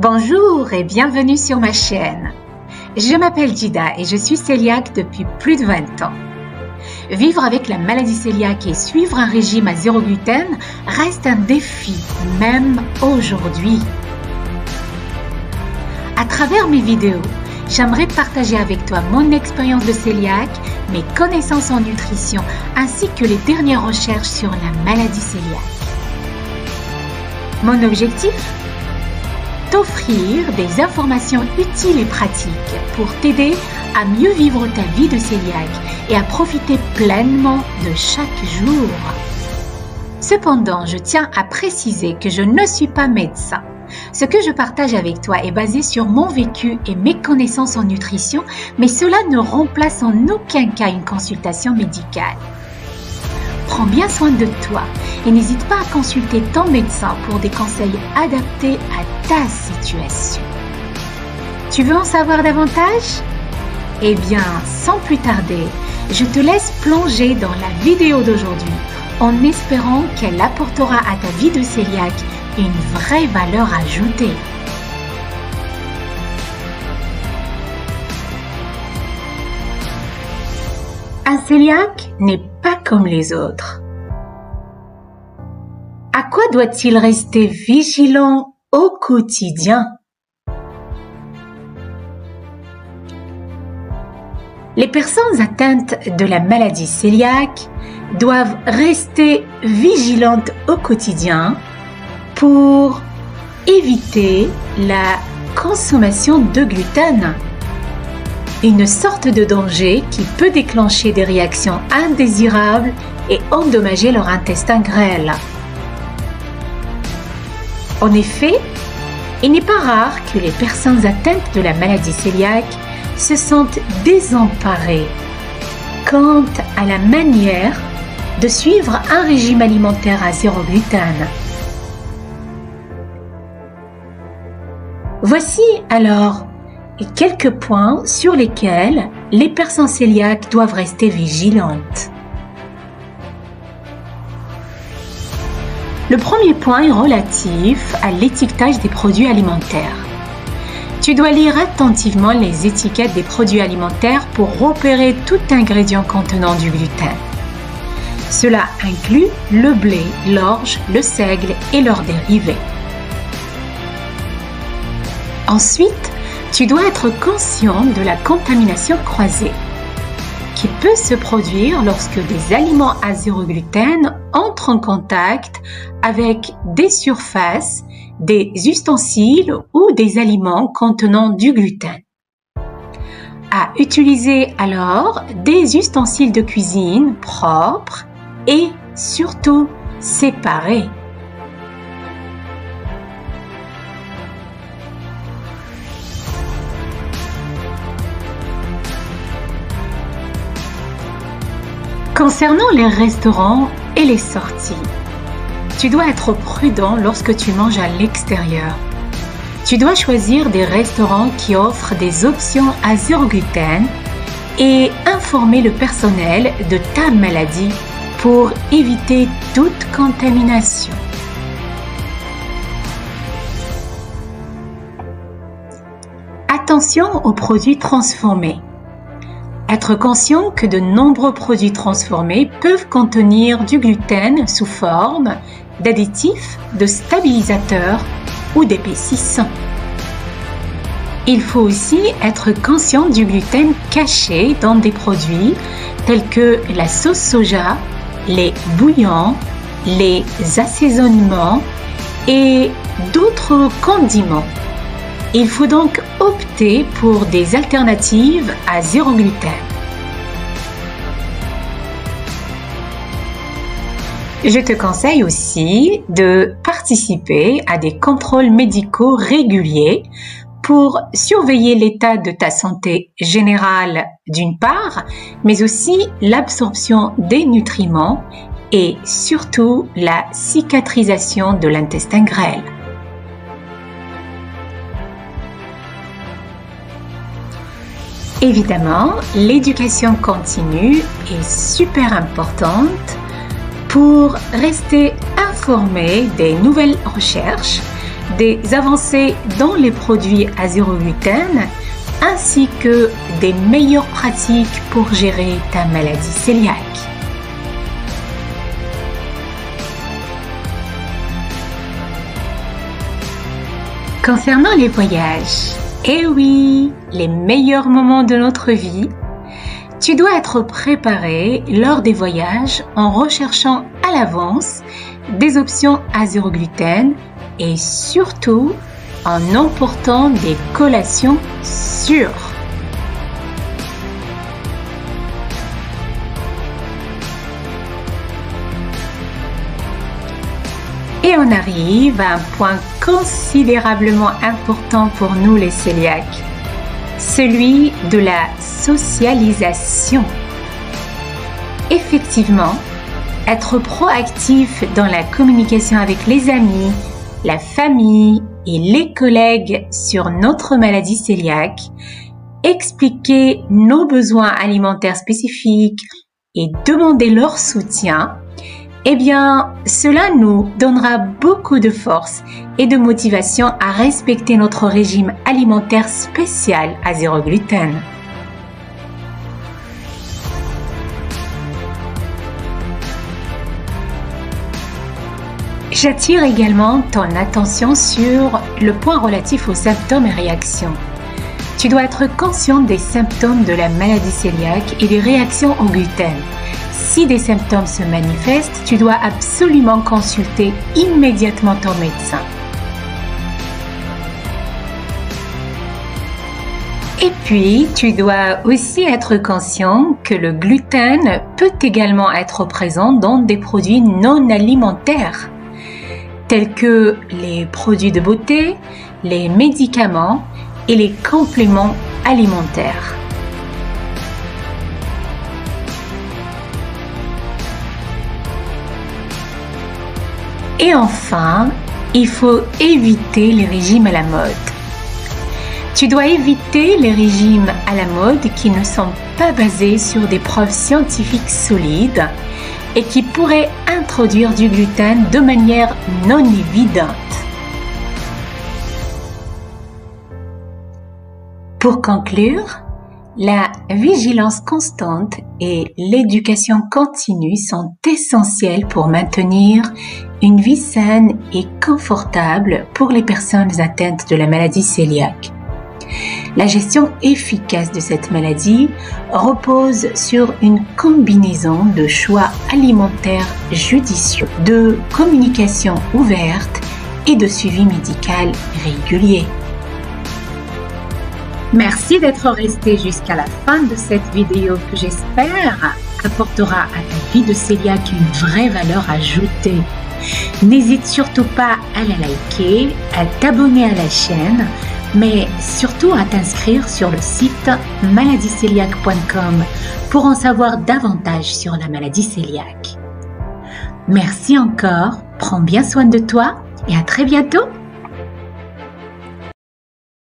Bonjour et bienvenue sur ma chaîne. Je m'appelle Dida et je suis cœliaque depuis plus de 20 ans. Vivre avec la maladie cœliaque et suivre un régime à zéro gluten reste un défi, même aujourd'hui. À travers mes vidéos, j'aimerais partager avec toi mon expérience de cœliaque, mes connaissances en nutrition, ainsi que les dernières recherches sur la maladie cœliaque. Mon objectif ? T'offrir des informations utiles et pratiques pour t'aider à mieux vivre ta vie de cœliaque et à profiter pleinement de chaque jour. Cependant, je tiens à préciser que je ne suis pas médecin. Ce que je partage avec toi est basé sur mon vécu et mes connaissances en nutrition, mais cela ne remplace en aucun cas une consultation médicale. Prends bien soin de toi et n'hésite pas à consulter ton médecin pour des conseils adaptés à ta situation. Tu veux en savoir davantage ? Eh bien, sans plus tarder, je te laisse plonger dans la vidéo d'aujourd'hui en espérant qu'elle apportera à ta vie de cœliaque une vraie valeur ajoutée. Un cœliaque n'est pas comme les autres. À quoi doit-il rester vigilant au quotidien ? Les personnes atteintes de la maladie cœliaque doivent rester vigilantes au quotidien pour éviter la consommation de gluten, une sorte de danger qui peut déclencher des réactions indésirables et endommager leur intestin grêle. En effet, il n'est pas rare que les personnes atteintes de la maladie cœliaque se sentent désemparées quant à la manière de suivre un régime alimentaire à zéro gluten. Voici alors quelques points sur lesquels les personnes cœliaques doivent rester vigilantes. Le premier point est relatif à l'étiquetage des produits alimentaires. Tu dois lire attentivement les étiquettes des produits alimentaires pour repérer tout ingrédient contenant du gluten. Cela inclut le blé, l'orge, le seigle et leurs dérivés. Ensuite, tu dois être conscient de la contamination croisée qui peut se produire lorsque des aliments à zéro gluten entrent en contact avec des surfaces, des ustensiles ou des aliments contenant du gluten. À utiliser alors des ustensiles de cuisine propres et surtout séparés. Concernant les restaurants et les sorties, tu dois être prudent lorsque tu manges à l'extérieur. Tu dois choisir des restaurants qui offrent des options à zéro gluten et informer le personnel de ta maladie pour éviter toute contamination. Attention aux produits transformés. Être conscient que de nombreux produits transformés peuvent contenir du gluten sous forme d'additifs, de stabilisateurs ou d'épaississants. Il faut aussi être conscient du gluten caché dans des produits tels que la sauce soja, les bouillons, les assaisonnements et d'autres condiments. Il faut donc opter pour des alternatives à zéro gluten. Je te conseille aussi de participer à des contrôles médicaux réguliers pour surveiller l'état de ta santé générale d'une part, mais aussi l'absorption des nutriments et surtout la cicatrisation de l'intestin grêle. Évidemment, l'éducation continue est super importante pour rester informé des nouvelles recherches, des avancées dans les produits à zéro gluten, ainsi que des meilleures pratiques pour gérer ta maladie cœliaque. Concernant les voyages, eh oui, les meilleurs moments de notre vie, tu dois être préparé lors des voyages en recherchant à l'avance des options à zéro gluten et surtout en emportant des collations sûres. Et on arrive à un point considérablement important pour nous les cœliaques, celui de la socialisation. Effectivement, être proactif dans la communication avec les amis, la famille et les collègues sur notre maladie cœliaque, expliquer nos besoins alimentaires spécifiques et demander leur soutien, eh bien, cela nous donnera beaucoup de force et de motivation à respecter notre régime alimentaire spécial à zéro gluten. J'attire également ton attention sur le point relatif aux symptômes et réactions. Tu dois être conscient des symptômes de la maladie cœliaque et des réactions au gluten. Si des symptômes se manifestent, tu dois absolument consulter immédiatement ton médecin. Et puis, tu dois aussi être conscient que le gluten peut également être présent dans des produits non alimentaires, tels que les produits de beauté, les médicaments et les compléments alimentaires. Et enfin, il faut éviter les régimes à la mode. Tu dois éviter les régimes à la mode qui ne sont pas basés sur des preuves scientifiques solides et qui pourraient introduire du gluten de manière non évidente. Pour conclure, la vigilance constante et l'éducation continue sont essentielles pour maintenir une vie saine et confortable pour les personnes atteintes de la maladie cœliaque. La gestion efficace de cette maladie repose sur une combinaison de choix alimentaires judicieux, de communication ouverte et de suivi médical régulier. Merci d'être resté jusqu'à la fin de cette vidéo que j'espère apportera à ta vie de cœliaque une vraie valeur ajoutée. N'hésite surtout pas à la liker, à t'abonner à la chaîne, mais surtout à t'inscrire sur le site maladiecœliaque.com pour en savoir davantage sur la maladie cœliaque. Merci encore, prends bien soin de toi et à très bientôt.